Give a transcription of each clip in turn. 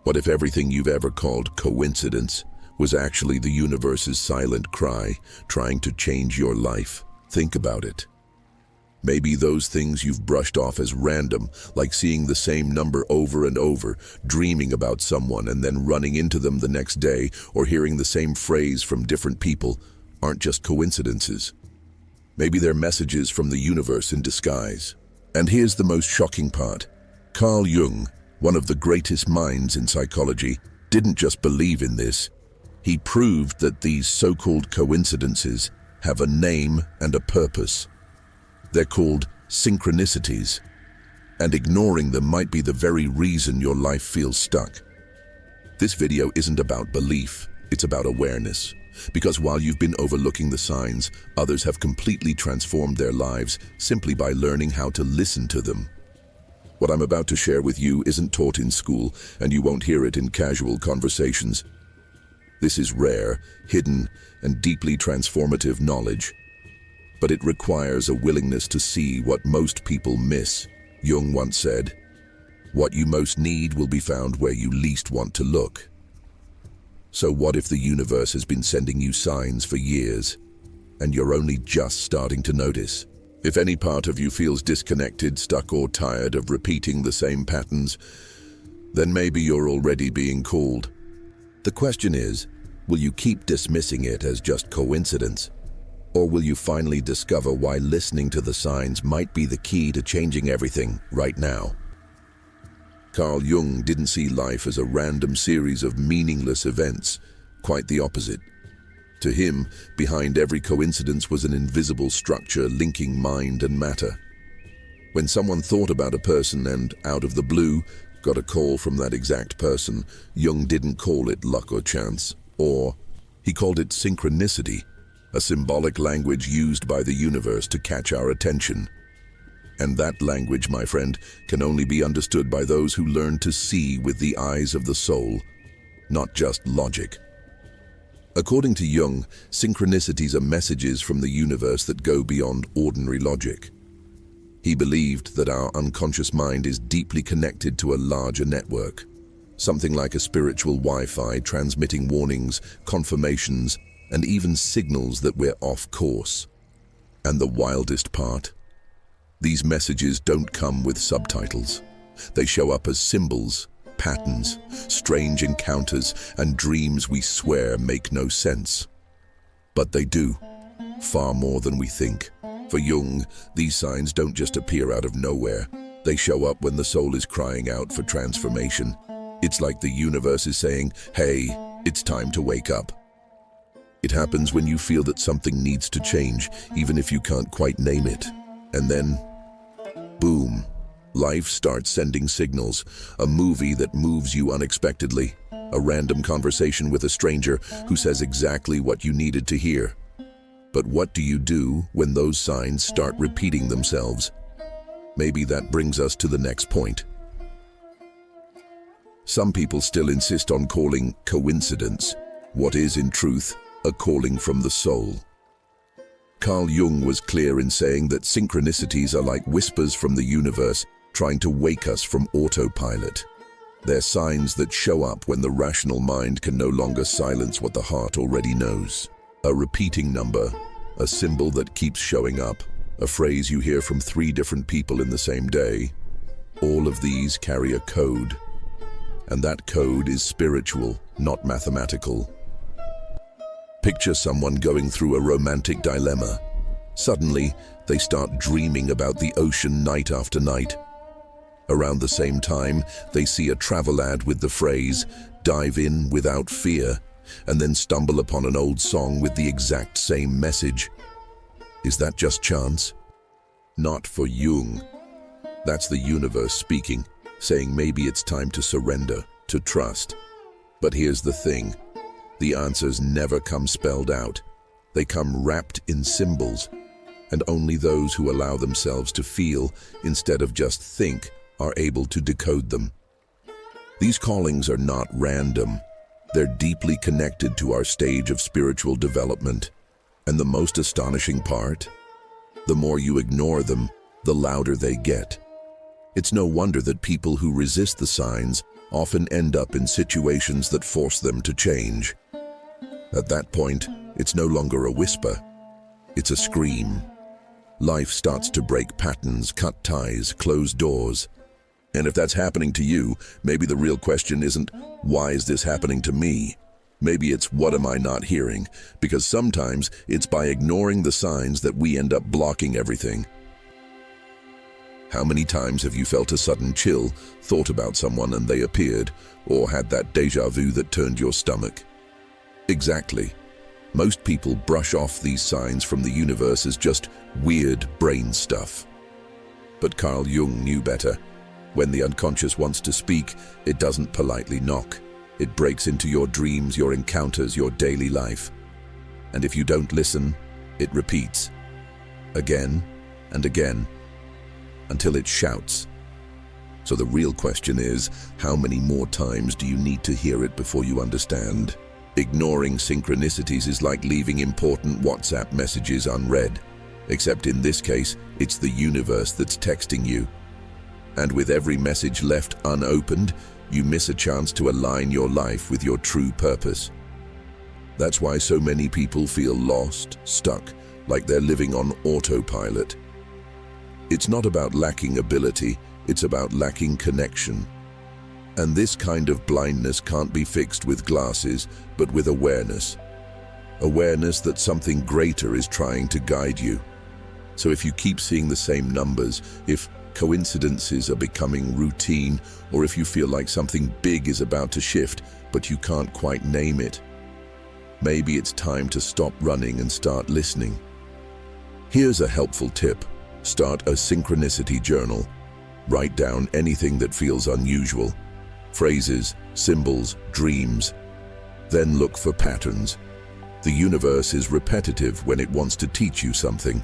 What if everything you've ever called coincidence was actually the universe's silent cry, trying to change your life? Think about it. Maybe those things you've brushed off as random, like seeing the same number over and over, dreaming about someone and then running into them the next day, or hearing the same phrase from different people, aren't just coincidences. Maybe they're messages from the universe in disguise. And here's the most shocking part. Carl Jung, one of the greatest minds in psychology, didn't just believe in this. He proved that these so-called coincidences have a name and a purpose. They're called synchronicities, and ignoring them might be the very reason your life feels stuck. This video isn't about belief, it's about awareness. Because while you've been overlooking the signs, others have completely transformed their lives simply by learning how to listen to them. What I'm about to share with you isn't taught in school, and you won't hear it in casual conversations. This is rare, hidden, and deeply transformative knowledge. But it requires a willingness to see what most people miss. Jung once said, "What you most need will be found where you least want to look." So what if the universe has been sending you signs for years, and you're only just starting to notice? If any part of you feels disconnected, stuck, or tired of repeating the same patterns, then maybe you're already being called. The question is, will you keep dismissing it as just coincidence? Or will you finally discover why listening to the signs might be the key to changing everything right now? Carl Jung didn't see life as a random series of meaningless events, quite the opposite. To him, behind every coincidence was an invisible structure linking mind and matter. When someone thought about a person and, out of the blue, got a call from that exact person, Jung didn't call it luck or chance, he called it synchronicity, a symbolic language used by the universe to catch our attention. And that language, my friend, can only be understood by those who learn to see with the eyes of the soul, not just logic. According to Jung, synchronicities are messages from the universe that go beyond ordinary logic. He believed that our unconscious mind is deeply connected to a larger network, something like a spiritual Wi-Fi transmitting warnings, confirmations, and even signals that we're off course. And the wildest part? These messages don't come with subtitles. They show up as symbols, patterns, strange encounters, and dreams we swear make no sense. But they do, far more than we think. For Jung, these signs don't just appear out of nowhere. They show up when the soul is crying out for transformation. It's like the universe is saying, "Hey, it's time to wake up." It happens when you feel that something needs to change, even if you can't quite name it. And then, boom, life starts sending signals. A movie that moves you unexpectedly. A random conversation with a stranger who says exactly what you needed to hear. But what do you do when those signs start repeating themselves? Maybe that brings us to the next point. Some people still insist on calling coincidence what is, in truth, a calling from the soul. Carl Jung was clear in saying that synchronicities are like whispers from the universe trying to wake us from autopilot. They're signs that show up when the rational mind can no longer silence what the heart already knows. A repeating number, a symbol that keeps showing up, a phrase you hear from 3 different people in the same day. All of these carry a code. And that code is spiritual, not mathematical. Picture someone going through a romantic dilemma. Suddenly, they start dreaming about the ocean night after night. Around the same time, they see a travel ad with the phrase, "Dive in without fear," and then stumble upon an old song with the exact same message. Is that just chance? Not for Jung. That's the universe speaking, saying maybe it's time to surrender, to trust. But here's the thing. The answers never come spelled out. They come wrapped in symbols, and only those who allow themselves to feel, instead of just think, are able to decode them. These callings are not random. They're deeply connected to our stage of spiritual development. And the most astonishing part? The more you ignore them, the louder they get. It's no wonder that people who resist the signs often end up in situations that force them to change. At that point, it's no longer a whisper, it's a scream. Life starts to break patterns, cut ties, close doors. And if that's happening to you, maybe the real question isn't, why is this happening to me? Maybe it's, what am I not hearing? Because sometimes it's by ignoring the signs that we end up blocking everything. How many times have you felt a sudden chill, thought about someone and they appeared, or had that déjà vu that turned your stomach? Exactly. Most people brush off these signs from the universe as just weird brain stuff. But Carl Jung knew better. When the unconscious wants to speak, it doesn't politely knock. It breaks into your dreams, your encounters, your daily life. And if you don't listen, it repeats. Again and again, until it shouts. So the real question is, how many more times do you need to hear it before you understand? Ignoring synchronicities is like leaving important WhatsApp messages unread. Except in this case, it's the universe that's texting you. And with every message left unopened, you miss a chance to align your life with your true purpose. That's why so many people feel lost, stuck, like they're living on autopilot. It's not about lacking ability, it's about lacking connection. And this kind of blindness can't be fixed with glasses, but with awareness. Awareness that something greater is trying to guide you. So if you keep seeing the same numbers, if coincidences are becoming routine, or if you feel like something big is about to shift, but you can't quite name it, maybe it's time to stop running and start listening. Here's a helpful tip. Start a synchronicity journal. Write down anything that feels unusual. Phrases, symbols, dreams. Then look for patterns. The universe is repetitive when it wants to teach you something.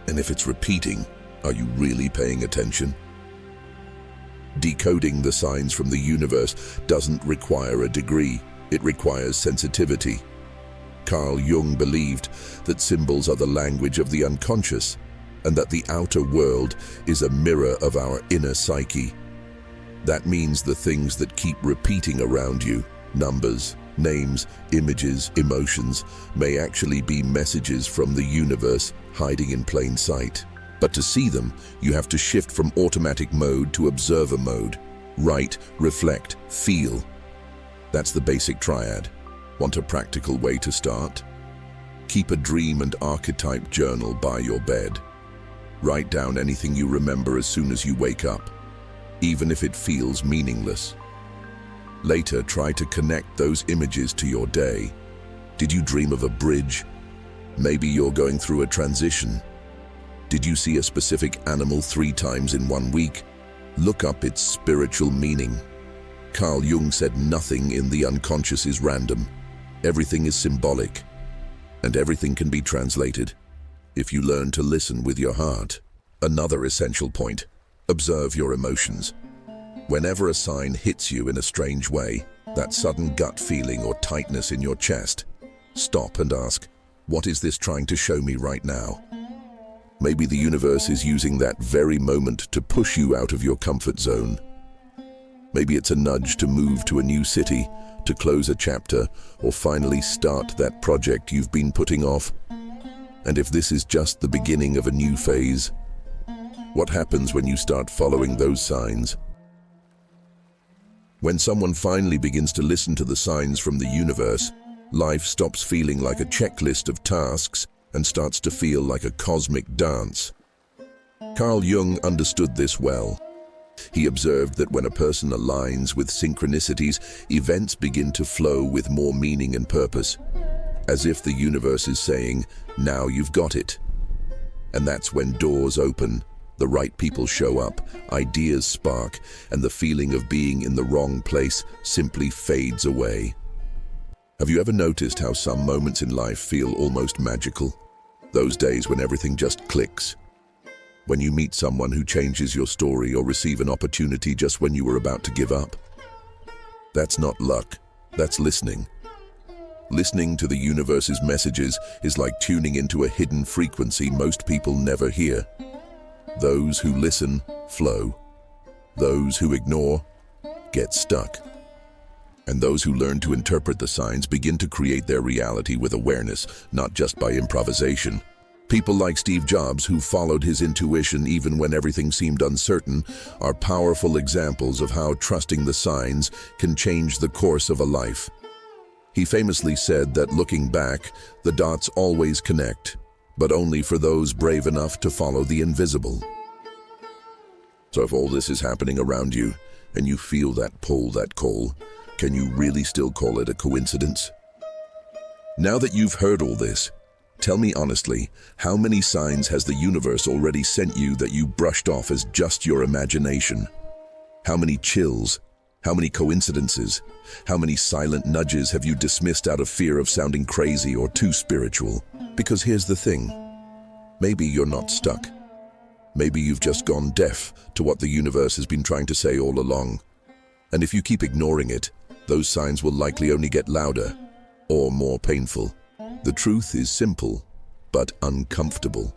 And if it's repeating, are you really paying attention? Decoding the signs from the universe doesn't require a degree, it requires sensitivity. Carl Jung believed that symbols are the language of the unconscious, and that the outer world is a mirror of our inner psyche. That means the things that keep repeating around you, numbers, names, images, emotions, may actually be messages from the universe hiding in plain sight. But to see them, you have to shift from automatic mode to observer mode. Write, reflect, feel. That's the basic triad. Want a practical way to start? Keep a dream and archetype journal by your bed. Write down anything you remember as soon as you wake up, even if it feels meaningless. Later, try to connect those images to your day. Did you dream of a bridge? Maybe you're going through a transition. Did you see a specific animal 3 times in 1 week? Look up its spiritual meaning. Carl Jung said nothing in the unconscious is random. Everything is symbolic, and everything can be translated if you learn to listen with your heart. Another essential point: observe your emotions. Whenever a sign hits you in a strange way, that sudden gut feeling or tightness in your chest, stop and ask, what is this trying to show me right now? Maybe the universe is using that very moment to push you out of your comfort zone. Maybe it's a nudge to move to a new city, to close a chapter, or finally start that project you've been putting off. And if this is just the beginning of a new phase, what happens when you start following those signs? When someone finally begins to listen to the signs from the universe, life stops feeling like a checklist of tasks and starts to feel like a cosmic dance. Carl Jung understood this well. He observed that when a person aligns with synchronicities, events begin to flow with more meaning and purpose, as if the universe is saying, now you've got it. And that's when doors open, the right people show up, ideas spark, and the feeling of being in the wrong place simply fades away. Have you ever noticed how some moments in life feel almost magical? Those days when everything just clicks. When you meet someone who changes your story or receive an opportunity just when you were about to give up. That's not luck, that's listening. Listening to the universe's messages is like tuning into a hidden frequency most people never hear. Those who listen, flow. Those who ignore, get stuck. And those who learn to interpret the signs begin to create their reality with awareness, not just by improvisation. People like Steve Jobs, who followed his intuition even when everything seemed uncertain, are powerful examples of how trusting the signs can change the course of a life. He famously said that looking back, the dots always connect, but only for those brave enough to follow the invisible. So if all this is happening around you, and you feel that pull, that call, can you really still call it a coincidence? Now that you've heard all this, tell me honestly, how many signs has the universe already sent you that you brushed off as just your imagination? How many chills? How many coincidences? How many silent nudges have you dismissed out of fear of sounding crazy or too spiritual? Because here's the thing, maybe you're not stuck. Maybe you've just gone deaf to what the universe has been trying to say all along. And if you keep ignoring it, those signs will likely only get louder or more painful. The truth is simple, but uncomfortable.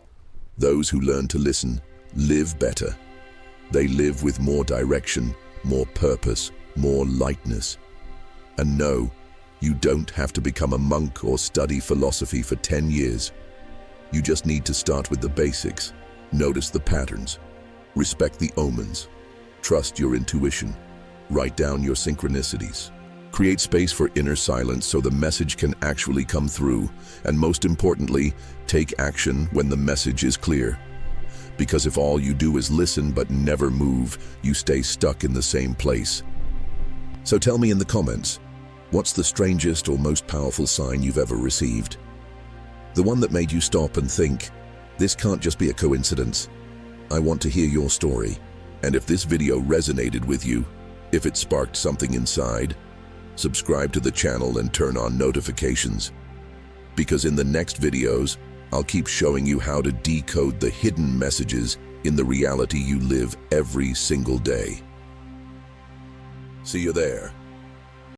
Those who learn to listen live better. They live with more direction, more purpose, more lightness. And no, you don't have to become a monk or study philosophy for 10 years. You just need to start with the basics. Notice the patterns. Respect the omens. Trust your intuition. Write down your synchronicities. Create space for inner silence so the message can actually come through. And most importantly, take action when the message is clear. Because if all you do is listen but never move, you stay stuck in the same place. So tell me in the comments, what's the strangest or most powerful sign you've ever received? The one that made you stop and think, this can't just be a coincidence. I want to hear your story. And if this video resonated with you, if it sparked something inside, subscribe to the channel and turn on notifications. Because in the next videos, I'll keep showing you how to decode the hidden messages in the reality you live every single day. See you there.